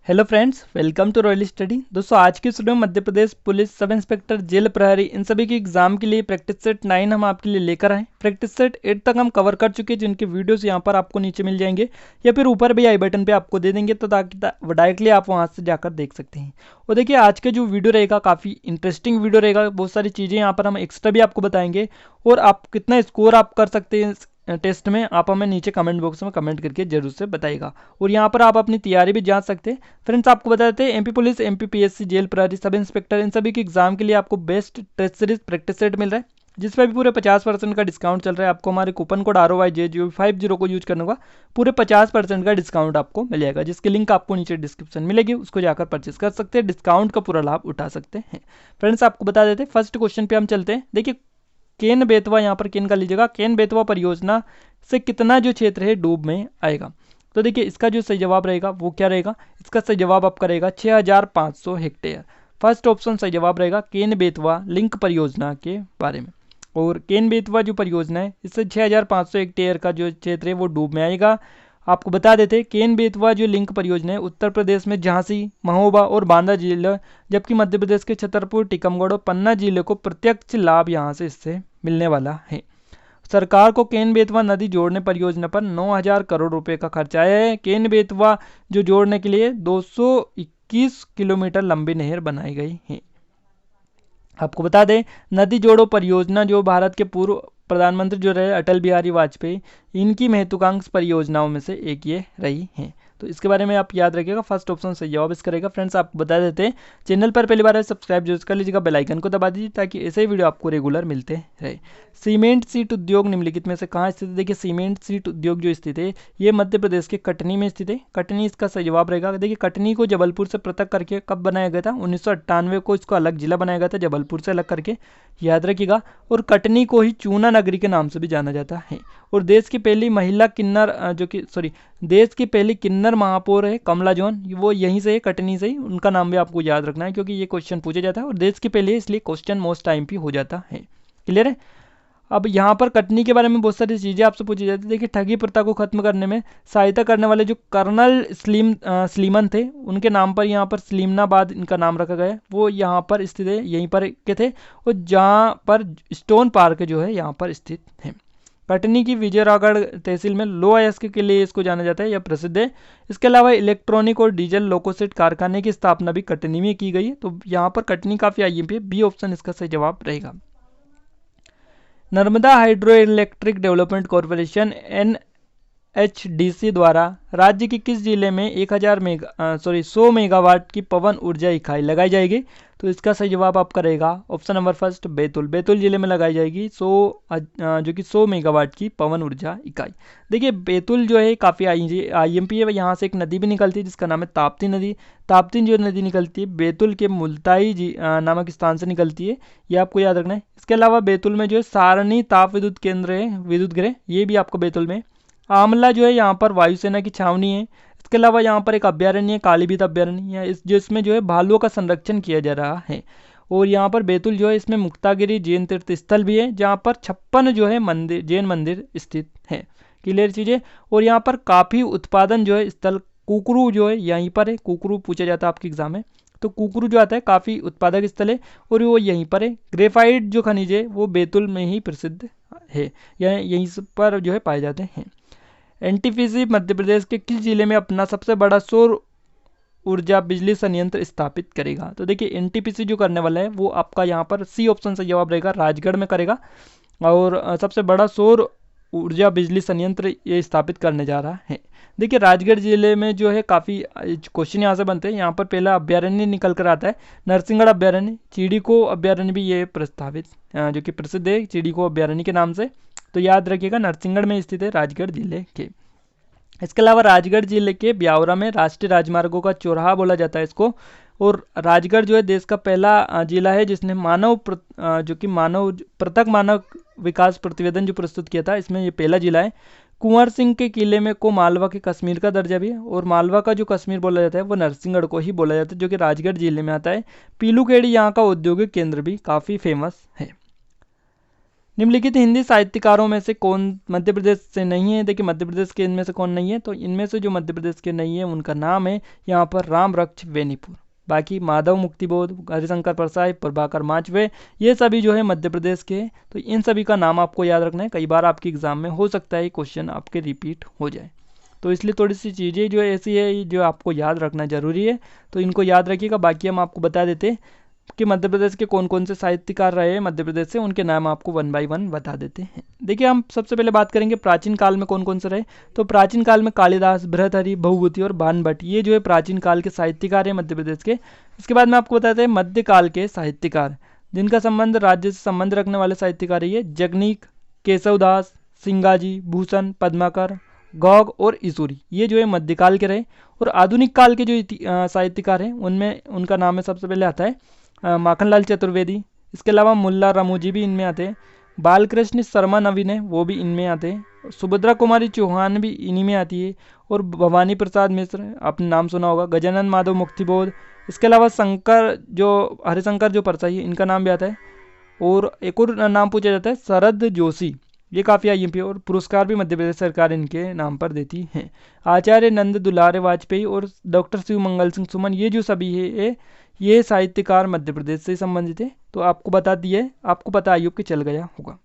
Hello friends, welcome to royal study. दोस्तों, आज की वीडियो में Madhya Pradesh police sub inspector jail प्रहरी इन सभी के एग्जाम के लिए प्रैक्टिस सेट 9 हम आपके लिए लेकर आए। प्रैक्टिस सेट 8 तक हम कवर कर चुके हैं, जिनके वीडियोस यहाँ पर आपको नीचे मिल जाएंगे या फिर ऊपर भी आई बटन पे आपको दे देंगे, तो ताकि डायरेक्टली आप वहाँ से जाकर देख सकते हैं। और देखिए, आज का जो वीडियो रहेगा काफ़ी इंटरेस्टिंग वीडियो रहेगा। बहुत सारी चीज़ें यहाँ पर हम एक्स्ट्रा भी आपको बताएंगे और आप कितना स्कोर आप कर सकते हैं टेस्ट में, आप हमें नीचे कमेंट बॉक्स में कमेंट करके जरूर से बताइएगा। और यहाँ पर आप अपनी तैयारी भी जांच सकते हैं। फ्रेंड्स, आपको बता देते हैं, MP police, MP PSC, jail प्रहरी, सब इंस्पेक्टर, इन सभी के एग्जाम के लिए आपको best test series practice set मिल रहा है, जिसमें भी पूरे 50% का डिस्काउंट चल रहा है। आपको हमारे कूपन कोड ROYJGO50 को यूज करने का पूरे 50% का डिस्काउंट आपको मिल जाएगा, जिसकी लिंक आपको नीचे डिस्क्रिप्शन मिलेगी, उसको जाकर परचेस कर सकते हैं, डिस्काउंट का पूरा लाभ उठा सकते हैं। फ्रेंड्स, आपको बता देते हैं, फर्स्ट क्वेश्चन पे हम चलते हैं। देखिए, केन बेतवा, यहाँ पर केन का लीजिएगा, केन बेतवा परियोजना से कितना जो क्षेत्र है डूब में आएगा। तो देखिए, इसका जो सही जवाब रहेगा वो क्या रहेगा, इसका सही जवाब आपका रहेगा 6500 हेक्टेयर। फर्स्ट ऑप्शन सही जवाब रहेगा केन बेतवा लिंक परियोजना के बारे में। और केन बेतवा जो परियोजना है, इससे 6500 हेक्टेयर का जो क्षेत्र है वो डूब में आएगा। आपको बता देते, केन बेतवा जो लिंक परियोजना है उत्तर प्रदेश में झांसी, महोबा और बांदा जिले, जबकि मध्य प्रदेश के छतरपुर, टीकमगढ़ और पन्ना जिले को प्रत्यक्ष लाभ यहाँ से इससे मिलने वाला है। सरकार को केन बेतवा नदी जोड़ने परियोजना पर 9000 करोड़ रुपए का खर्चा आया है। केन बेतवा जो जोड़ने के लिए 221 किलोमीटर लंबी नहर बनाई गई है। आपको बता दें, नदी जोड़ो परियोजना जो भारत के पूर्व प्रधानमंत्री जो रहे अटल बिहारी वाजपेयी, इनकी महत्वाकांक्षी परियोजनाओं में से एक ये रही है। तो इसके बारे में आप याद रखिएगा, फर्स्ट ऑप्शन सही जवाब इसका रहेगा। फ्रेंड्स, आपको बता देते हैं, चैनल पर पहली बार है सब्सक्राइब जरूर कर लीजिएगा, बेल आइकन को दबा दीजिए ताकि ऐसे ही वीडियो आपको रेगुलर मिलते रहे। सीमेंट सीट उद्योग निम्नलिखित में से कहाँ स्थित है। देखिए, सीमेंट सीट उद्योग जो स्थित है ये मध्य प्रदेश के कटनी में स्थित है। कटनी इसका सही जवाब रहेगा। देखिए, कटनी को जबलपुर से पृथक करके कब बनाया गया था, 1998 को इसको अलग जिला बनाया गया था, जबलपुर से अलग करके, याद रखिएगा। और कटनी को ही चूना नगरी के नाम से भी जाना जाता है। और देश की पहली महिला किन्नर देश की पहली किन्नर महापौर है कमला जॉन, वो यहीं से है, कटनी से ही। उनका नाम भी आपको याद रखना है, क्योंकि ये क्वेश्चन पूछा जाता है और देश की पहली है, इसलिए क्वेश्चन मोस्ट टाइम पे हो जाता है। क्लियर है। अब यहाँ पर कटनी के बारे में बहुत सारी चीज़ें आपसे पूछी जाती है। देखिए, ठगी प्रथा को खत्म करने में सहायता करने वाले जो कर्नल स्लीमन थे, उनके नाम पर यहाँ पर सलीमनाबाद इनका नाम रखा गया है। वो यहाँ पर स्थित है, यहीं पर के थे, और जहाँ पर स्टोन पार्क जो है यहाँ पर स्थित है। कटनी की विजयरागढ़ तहसील में लो अयस्क के लिए इसको जाना जाता है, यह प्रसिद्ध है। इसके अलावा इलेक्ट्रॉनिक और डीजल लोकोसेट कारखाने की स्थापना भी कटनी में की गई है। तो यहाँ पर कटनी काफ़ी IMP है, बी ऑप्शन इसका सही जवाब रहेगा। Narmada hydro electric development corporation NHDC द्वारा राज्य के किस जिले में 100 मेगावाट की पवन ऊर्जा इकाई लगाई जाएगी। तो इसका सही जवाब आपका रहेगा option number first, Betul. Betul जिले में लगाई जाएगी 100 मेगावाट की पवन ऊर्जा इकाई। देखिए, बैतूल जो है काफ़ी IMP है। यहाँ से एक नदी भी निकलती है जिसका नाम है ताप्ती नदी। ताप्ती जो नदी निकलती है बैतूल के मुल्ताई नामक स्थान से निकलती है, ये आपको याद रखना है। इसके अलावा बैतूल में जो है सारणी ताप विद्युत केंद्र है, विद्युत गृह, ये भी आपको बैतूल में। आमला जो है यहाँ पर वायुसेना की छावनी है। इसके अलावा यहाँ पर एक अभ्यारण्य है, कालीबीत अभ्यारण्य है, जिसमें जो है भालुओं का संरक्षण किया जा रहा है। और यहाँ पर बैतूल जो है, इसमें मुक्तागिरी जैन तीर्थ स्थल भी है, जहाँ पर 56 जो है मंदिर, जैन मंदिर स्थित है। क्लियर चीज़ें। और यहाँ पर काफ़ी उत्पादन जो है स्थल कुकरू जो है यहीं पर है। कुकरू पूछा जाता है आपके एग्जाम में, तो कुकरू जो आता है काफ़ी उत्पादक स्थल है और वो यहीं पर है। ग्रेफाइट जो खनिज है वो बैतूल में ही प्रसिद्ध है, या यहीं पर जो है पाए जाते हैं। NTPC मध्य प्रदेश के किस जिले में अपना सबसे बड़ा सौर ऊर्जा बिजली संयंत्र स्थापित करेगा। तो देखिए, NTPC जो करने वाला है वो आपका यहाँ पर सी ऑप्शन से जवाब रहेगा, राजगढ़ में करेगा। और सबसे बड़ा सौर ऊर्जा बिजली संयंत्र ये स्थापित करने जा रहा है। देखिए, राजगढ़ जिले में जो है काफ़ी क्वेश्चन यहाँ से बनते हैं। यहाँ पर पहला अभ्यारण्य निकल कर आता है नरसिंहगढ़ अभ्यारण्य। चिड़िको अभ्यारण्य भी ये प्रस्तावित जो कि प्रसिद्ध है चिड़िको अभ्यारण्य के नाम से। तो याद रखिएगा, नरसिंहगढ़ में स्थित है, राजगढ़ जिले के। इसके अलावा राजगढ़ जिले के ब्यावरा में राष्ट्रीय राजमार्गों का चौराहा बोला जाता है इसको। और राजगढ़ जो है देश का पहला जिला है जिसने पृथक मानव विकास प्रतिवेदन जो प्रस्तुत किया था, इसमें ये पहला जिला है। कुंवर सिंह के किले में को मालवा के कश्मीर का दर्जा भी है, और मालवा का जो कश्मीर बोला जाता है वो नरसिंहगढ़ को ही बोला जाता है, जो कि राजगढ़ जिले में आता है। पीलूखेड़ी यहाँ का औद्योगिक केंद्र भी काफ़ी फेमस है। निम्नलिखित हिंदी साहित्यकारों में से कौन मध्य प्रदेश से नहीं है? देखिए मध्य प्रदेश के इनमें से कौन नहीं है, तो इनमें से जो मध्य प्रदेश के नहीं है उनका नाम है यहाँ पर राम रक्ष बेनीपुर। बाकी माधव मुक्तिबोध, हरिशंकर परसाई, प्रभाकर माचवे, ये सभी जो है मध्य प्रदेश के हैं। तो इन सभी का नाम आपको याद रखना है, कई बार आपके एग्जाम में हो सकता है क्वेश्चन आपके रिपीट हो जाए, तो इसलिए थोड़ी सी चीज़ें जो ऐसी है जो आपको याद रखना जरूरी है, तो इनको याद रखिएगा। बाकी हम आपको बता देते हैं कि मध्य प्रदेश के कौन कौन से साहित्यकार रहे हैं मध्य प्रदेश से, उनके नाम आपको 1 बाय 1 बता देते हैं। देखिए हम सबसे पहले बात करेंगे प्राचीन काल में कौन कौन से रहे। तो प्राचीन काल में कालिदास, भर्तृहरि, भभूति और बाणभट्ट, ये जो है प्राचीन काल के साहित्यकार हैं मध्य प्रदेश के। इसके बाद में आपको बताते हैं मध्यकाल के साहित्यकार, जिनका संबंध राज्य से संबंध रखने वाले साहित्यकार है ये जगनीक, केशवदास, सिंगाजी, भूषण, पद्माकर, गौग और ईसुरी, ये जो है मध्यकाल के रहे। और आधुनिक काल के जो साहित्यकार हैं उनमें उनका नाम है सबसे पहले आता है माखनलाल चतुर्वेदी। इसके अलावा मुल्ला रामोजी भी इनमें आते हैं। बालकृष्ण शर्मा नवीन है वो भी इनमें आते हैं। सुभद्रा कुमारी चौहान भी इन्हीं में आती है। और भवानी प्रसाद मिश्र, आपने नाम सुना होगा। गजानन माधव मुक्तिबोध। इसके अलावा शंकर जो हरिशंकर जो परसाई है इनका नाम भी आता है। और एक और नाम पूछा जाता है शरद जोशी, ये काफ़ी IMP और पुरस्कार भी मध्य प्रदेश सरकार इनके नाम पर देती है। आचार्य नंद दुलारे वाजपेयी और डॉक्टर शिव मंगल सिंह सुमन, ये जो सभी है ये साहित्यकार मध्य प्रदेश से संबंधित है। तो आपको बता दिए, आपको पता आयु कि चल गया होगा।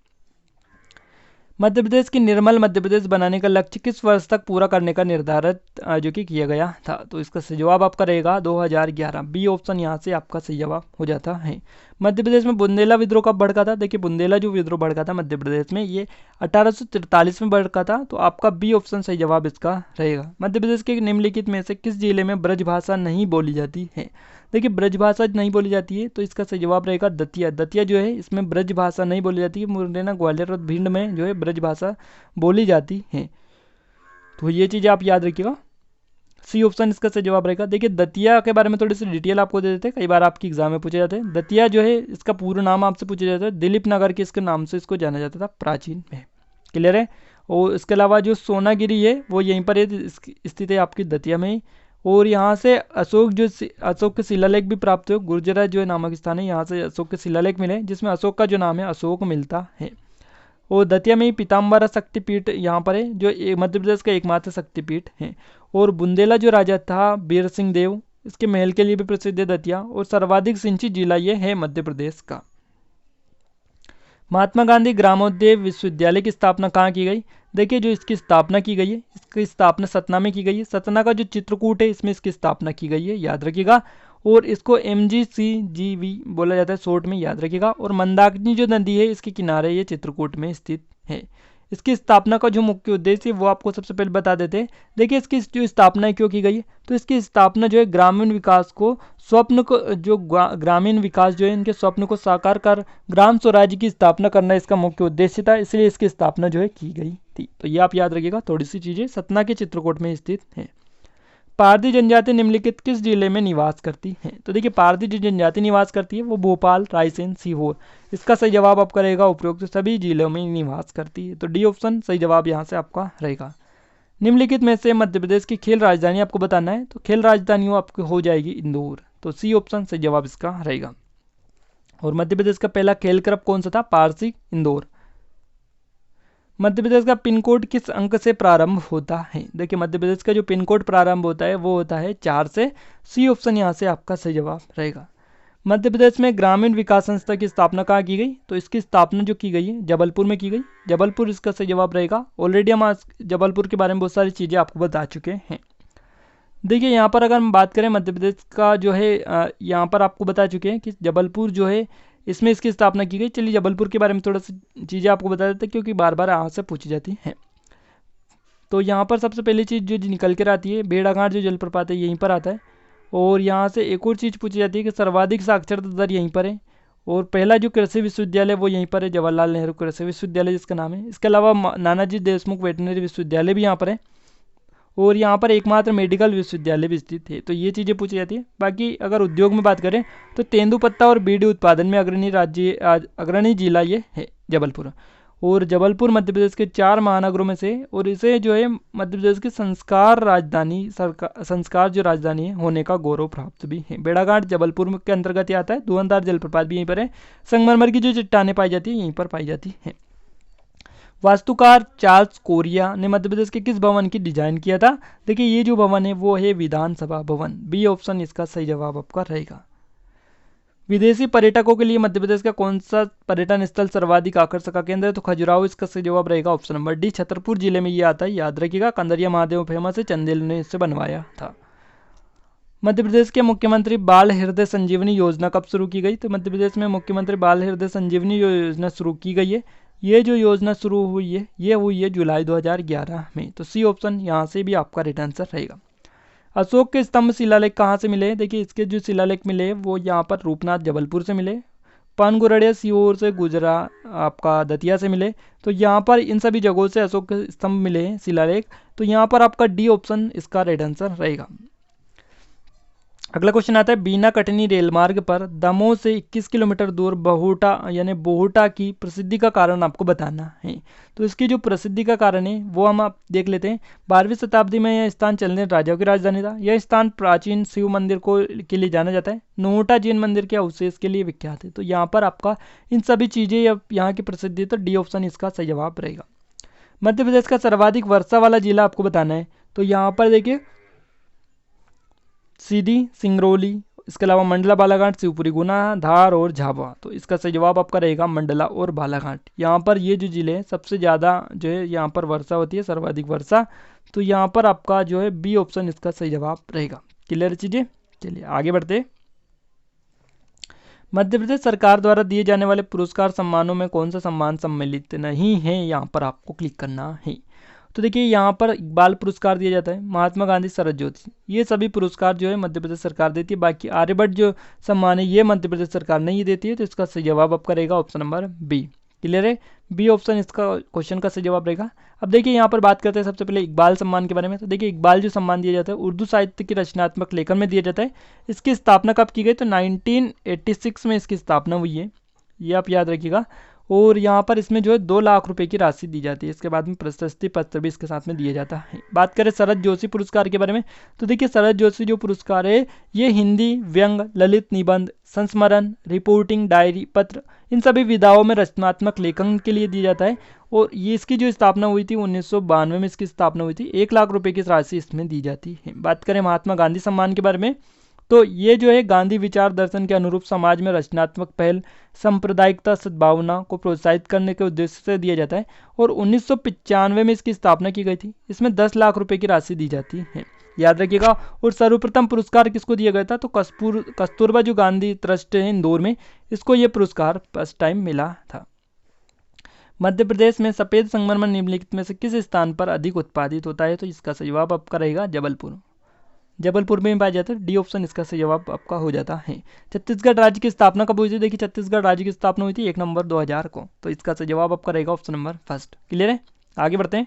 मध्य प्रदेश की निर्मल मध्य प्रदेश बनाने का लक्ष्य किस वर्ष तक पूरा करने का निर्धारित जो कि किया गया था? तो इसका सही जवाब आपका रहेगा 2011। बी ऑप्शन यहाँ से आपका सही जवाब हो जाता है। मध्य प्रदेश में बुंदेला विद्रोह कब भड़का था? देखिए बुंदेला जो विद्रोह भड़का था मध्य प्रदेश में ये 1843 में भड़का था। तो आपका बी ऑप्शन सही जवाब इसका रहेगा। मध्य प्रदेश के निम्नलिखित में से किस जिले में ब्रजभाषा नहीं बोली जाती है? देखिए ब्रजभाषा नहीं बोली जाती है तो इसका सही जवाब रहेगा दतिया। दतिया जो है इसमें ब्रजभाषा नहीं बोली जाती है। मुरैना, ग्वालियर और भिंड में जो है ब्रजभाषा बोली जाती है। तो ये चीज़ें आप याद रखिएगा। सी ऑप्शन इसका सही जवाब रहेगा। देखिए दतिया के बारे में थोड़ी सी डिटेल आपको दे देते हैं, कई बार आपकी एग्जाम में पूछे जाते हैं। दतिया जो है इसका पूरा नाम आपसे पूछा जाता है, दिलीप नगर के इसके नाम से इसको जाना जाता था प्राचीन में। क्लियर है। और इसके अलावा जो सोनागिरी है वो यहीं पर है, स्थित है आपकी दतिया में ही। और यहाँ से अशोक के शिलालेख भी प्राप्त हुए। गुर्जरा जो है नामक स्थान है, यहाँ से अशोक के शिलालेख मिले जिसमें अशोक का जो नाम है अशोक मिलता है। और दतिया में ही पीताम्बरा शक्तिपीठ यहाँ पर है जो मध्य प्रदेश का एकमात्र शक्तिपीठ है। और बुंदेला जो राजा था बीर सिंह देव, इसके महल के लिए भी प्रसिद्ध है दतिया। और सर्वाधिक सिंचित जिला ये है मध्य प्रदेश का। महात्मा गांधी ग्रामोद्योग विश्वविद्यालय की स्थापना कहाँ की गई? देखिए जो इसकी स्थापना की गई है, इसकी स्थापना सतना में की गई है। सतना का जो चित्रकूट है इसमें इसकी स्थापना की गई है, याद रखिएगा। और इसको MGCGV बोला जाता है शॉर्ट में, याद रखिएगा। और मंदाकिनी जो नदी है इसके किनारे ये चित्रकूट में स्थित है। इसकी स्थापना का जो मुख्य उद्देश्य है वो आपको सबसे पहले बता देते हैं। देखिए इसकी जो स्थापना क्यों की गई है, तो इसकी स्थापना जो है ग्रामीण विकास को स्वप्न को जो ग्रामीण विकास जो है इनके स्वप्न को साकार कर ग्राम स्वराज्य की स्थापना करना इसका मुख्य उद्देश्य था, इसलिए इसकी स्थापना जो है की गई थी। तो ये आप याद रखिएगा, थोड़ी सी चीज़ें सतना के चित्रकूट में स्थित है। पारधी जनजाति निम्नलिखित किस जिले में निवास करती है? तो देखिए पारधी जो जनजाति निवास करती है वो भोपाल, रायसेन, सीहोर, इसका सही जवाब आपका रहेगा उपरोक्त सभी जिलों में निवास करती है। तो डी ऑप्शन सही जवाब यहाँ से आपका रहेगा। निम्नलिखित में से मध्य प्रदेश की खेल राजधानी आपको बताना है, तो खेल राजधानी आपको हो जाएगी इंदौर। तो सी ऑप्शन सही जवाब इसका रहेगा। और मध्य प्रदेश का पहला खेल क्लब कौन सा था? पारसी इंदौर। मध्य प्रदेश का पिन कोड किस अंक से प्रारंभ होता है? देखिए मध्य प्रदेश का जो पिन कोड प्रारंभ होता है वो होता है 4 से। सी ऑप्शन यहाँ से आपका सही जवाब रहेगा। मध्य प्रदेश में ग्रामीण विकास संस्था की स्थापना कहाँ की गई? तो इसकी स्थापना जो की गई है जबलपुर में की गई। जबलपुर इसका सही जवाब रहेगा। ऑलरेडी हम आज जबलपुर के बारे में बहुत सारी चीज़ें आपको बता चुके हैं। देखिए यहाँ पर अगर हम बात करें मध्य प्रदेश का जो है यहाँ पर आपको बता चुके हैं कि जबलपुर जो है इसमें इसकी स्थापना की गई। चलिए जबलपुर के बारे में थोड़ा सा चीज़ें आपको बता देते हैं क्योंकि बार बार यहाँ से पूछी जाती हैं। तो यहाँ पर सबसे पहली चीज़ जो निकल कर आती है भेड़ाघाट जो जलप्रपात है यहीं पर आता है। और यहाँ से एक और चीज़ पूछी जाती है कि सर्वाधिक साक्षरता दर यहीं पर है। और पहला जो कृषि विश्वविद्यालय वो यहीं पर है, जवाहरलाल नेहरू कृषि विश्वविद्यालय जिसका नाम है। इसके अलावा नानाजी देशमुख वेटनरी विश्वविद्यालय भी यहाँ पर है। और यहाँ पर एकमात्र मेडिकल विश्वविद्यालय भी स्थित है। तो ये चीज़ें पूछी जाती है। बाकी अगर उद्योग में बात करें तो तेंदुपत्ता और बीड़ी उत्पादन में अग्रणी जिला ये है जबलपुर। और जबलपुर मध्य प्रदेश के 4 महानगरों में से, और इसे जो है मध्य प्रदेश की संस्कार जो राजधानी है होने का गौरव प्राप्त भी है। भेड़ाघाट जबलपुर के अंतर्गत आता है। धुआंधार जलप्रपात भी यहीं पर है। संगमरमर की जो चट्टानें पाई जाती है यहीं पर पाई जाती है। वास्तुकार चार्ल्स कोरिया ने मध्य प्रदेश के किस भवन की डिजाइन किया था? देखिए ये जो भवन है वो है विधानसभा भवन। बी ऑप्शन इसका सही जवाब आपका रहेगा। विदेशी पर्यटकों के लिए मध्य प्रदेश का कौन सा पर्यटन स्थल सर्वाधिक आकर्षक का केंद्र है? तो खजुराहो इसका सही जवाब रहेगा ऑप्शन नंबर डी। छतरपुर जिले में ये आता है, याद रखिएगा। कंदरिया महादेव फेमस है, चंदेल ने इसे बनवाया था। मध्य प्रदेश के मुख्यमंत्री बाल हृदय संजीवनी योजना कब शुरू की गई? तो मध्य प्रदेश में मुख्यमंत्री बाल हृदय संजीवनी योजना शुरू की गई है। ये जो योजना शुरू हुई है ये हुई है जुलाई 2011 में। तो सी ऑप्शन यहाँ से भी आपका राइट आंसर रहेगा। अशोक के स्तंभ शिलालेख कहाँ से मिले? देखिए इसके जो शिलालेख मिले वो यहाँ पर रूपनाथ जबलपुर से मिले, पानगुरड़िया सीहोर से, गुजरा आपका दतिया से मिले। तो यहाँ पर इन सभी जगहों से अशोक के स्तंभ मिले हैं शिलालेख। तो यहाँ पर आपका डी ऑप्शन इसका राइट आंसर रहेगा। अगला क्वेश्चन आता है, बीना कटनी रेलमार्ग पर दमोह से 21 किलोमीटर दूर बहुटा यानी बोहटा की प्रसिद्धि का कारण आपको बताना है। तो इसकी जो प्रसिद्धि का कारण है वो हम आप देख लेते हैं। 12वीं शताब्दी में यह स्थान चंदेल राजाओं की राजधानी था। यह स्थान प्राचीन शिव मंदिर के लिए जाना जाता है। नोहटा जैन मंदिर के अवशेष के लिए विख्यात है। तो यहाँ पर आपका इन सभी चीज़ें यहाँ की प्रसिद्धि, तो डी ऑप्शन इसका सही जवाब रहेगा। मध्य प्रदेश का सर्वाधिक वर्षा वाला जिला आपको बताना है। तो यहाँ पर देखिए सीधी, सिंगरौली, इसके अलावा मंडला, बालाघाट, शिवपुरी, गुना, धार और झाबुआ। तो इसका सही जवाब आपका रहेगा मंडला और बालाघाट। यहाँ पर ये जो जिले हैं सबसे ज़्यादा जो है यहाँ पर वर्षा होती है, सर्वाधिक वर्षा। तो यहाँ पर आपका जो है बी ऑप्शन इसका सही जवाब रहेगा। क्लियर चीज़ें, चलिए आगे बढ़ते। मध्य प्रदेश सरकार द्वारा दिए जाने वाले पुरस्कार सम्मानों में कौन सा सम्मान सम्मिलित नहीं है? यहाँ पर आपको क्लिक करना है। तो देखिए यहाँ पर इकबाल पुरस्कार दिया जाता है, महात्मा गांधी, शरद ज्योति, ये सभी पुरस्कार जो है मध्य प्रदेश सरकार देती है। बाकी आर्यभट्ट जो सम्मान है ये मध्य प्रदेश सरकार नहीं देती है। तो इसका सही जवाब आपका रहेगा ऑप्शन नंबर बी। क्लियर है, बी ऑप्शन इसका क्वेश्चन का सही जवाब रहेगा। अब देखिए यहाँ पर बात करते हैं सबसे पहले इकबाल सम्मान के बारे में। तो देखिए इकबाल जो सम्मान दिया जाता है उर्दू साहित्य की रचनात्मक लेखन में दिया जाता है। इसकी स्थापना कब की गई? तो 1986 में इसकी स्थापना हुई है, ये आप याद रखिएगा। और यहाँ पर इसमें जो है 2 लाख रुपए की राशि दी जाती है। इसके बाद में प्रशस्ति पत्र भी इसके साथ में दिया जाता है। बात करें शरद जोशी पुरस्कार के बारे में। तो देखिए शरद जोशी जो पुरस्कार है ये हिंदी, व्यंग, ललित निबंध, संस्मरण, रिपोर्टिंग, डायरी, पत्र, इन सभी विधाओं में रचनात्मक लेखन के लिए दिया जाता है। और ये इसकी जो स्थापना हुई थी 1992 में इसकी स्थापना हुई थी। 1 लाख रुपए की राशि इसमें दी जाती है। बात करें महात्मा गांधी सम्मान के बारे में। तो ये जो है गांधी विचार दर्शन के अनुरूप समाज में रचनात्मक पहल, सांप्रदायिकता, सद्भावना को प्रोत्साहित करने के उद्देश्य से दिया जाता है। और 1995 में इसकी स्थापना की गई थी। इसमें 10 लाख रुपए की राशि दी जाती है, याद रखिएगा। और सर्वप्रथम पुरस्कार किसको दिया गया था? तो कस्तूरबा जो गांधी ट्रस्ट है इंदौर में, इसको ये पुरस्कार फर्स्ट टाइम मिला था। मध्य प्रदेश में सफेद संगमरमर निम्नलिखित में से किस स्थान पर अधिक उत्पादित होता है? तो इसका सही जवाब आपका रहेगा जबलपुर। जबलपुर में पाया जाता है। डी ऑप्शन इसका सही जवाब आपका हो जाता है। छत्तीसगढ़ राज्य की स्थापना कब हुई थी? देखिए छत्तीसगढ़ राज्य की स्थापना हुई थी 1 नवंबर 2000 को। तो इसका सही जवाब आपका रहेगा ऑप्शन नंबर फर्स्ट। क्लियर है, आगे बढ़ते हैं।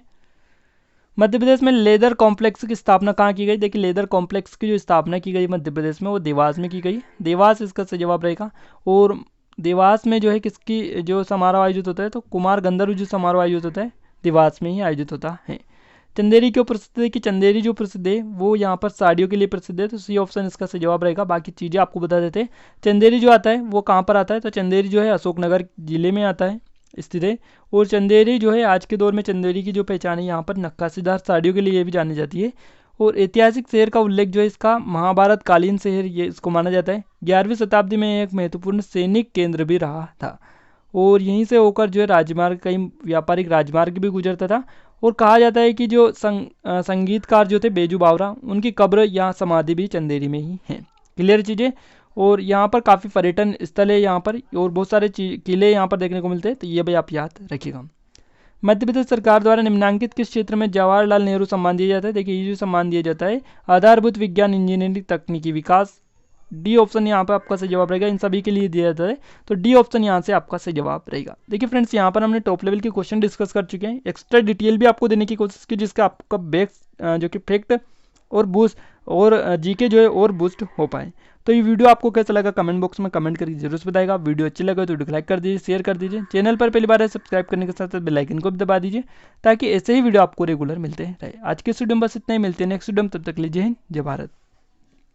मध्य प्रदेश में लेदर कॉम्प्लेक्स की स्थापना कहाँ की गई? देखिए लेदर कॉम्प्लेक्स की जो स्थापना की गई मध्य प्रदेश में वो देवास में की गई। देवास इसका सही जवाब रहेगा। और देवास में जो है किसकी जो समारोह आयोजित होता है? तो कुमार गंधर्व जो समारोह आयोजित होता है देवास में ही आयोजित होता है। चंदेरी क्यों प्रसिद्ध है? कि चंदेरी जो प्रसिद्ध है वो यहाँ पर साड़ियों के लिए प्रसिद्ध है। तो सी ऑप्शन इसका सही जवाब रहेगा। बाकी चीज़ें आपको बता देते हैं। चंदेरी जो आता है वो कहाँ पर आता है? तो चंदेरी जो है अशोकनगर जिले में आता है, स्थित है। और चंदेरी जो है आज के दौर में चंदेरी की जो पहचान है यहाँ पर नक्काशीदार साड़ियों के लिए भी जानी जाती है। और ऐतिहासिक शहर का उल्लेख जो है इसका महाभारत कालीन शहर ये इसको माना जाता है। 11वीं शताब्दी में एक महत्वपूर्ण सैनिक केंद्र भी रहा था। और यहीं से होकर जो है राजमार्ग, कई व्यापारिक राजमार्ग भी गुजरता था। और कहा जाता है कि जो संगीतकार जो थे बेजू बावरा, उनकी कब्र या समाधि भी चंदेरी में ही है। क्लियर चीज़ें। और यहाँ पर काफ़ी पर्यटन स्थल है यहाँ पर, और बहुत सारे किले यहाँ पर देखने को मिलते हैं। तो ये भी आप याद रखिएगा। मध्य प्रदेश सरकार द्वारा निम्नांकित किस क्षेत्र में जवाहरलाल नेहरू सम्मान दिया जाता है? देखिए ये जो सम्मान दिया जाता है आधारभूत विज्ञान, इंजीनियरिंग, तकनीकी विकास। डी ऑप्शन यहाँ पर आपका सही जवाब रहेगा। इन सभी के लिए दिया जाता है। तो डी ऑप्शन यहाँ से आपका सही जवाब रहेगा। देखिए फ्रेंड्स यहाँ पर हमने टॉप लेवल के क्वेश्चन डिस्कस कर चुके हैं। एक्स्ट्रा डिटेल भी आपको देने की कोशिश की जिसका आपका बेस जो कि फैक्ट और बूस्ट और जीके जो है और बूस्ट हो पाए। तो ये वीडियो आपको कैसा लगा कमेंट बॉक्स में कमेंट करके जरूर बताएगा। वीडियो अच्छी लगे तो वीडियो को लाइक कर दीजिए, शेयर कर दीजिए। चैनल पर पहली बार है सब्सक्राइब करने के साथ साथ बेल आइकन को भी दबा दीजिए ताकि ऐसे ही वीडियो आपको रेगुलर मिलते रहे। आज के वीडियो में बस इतना ही, मिलते हैं नेक्स्ट वीडियो में। तब तक लीजिए जय भारत।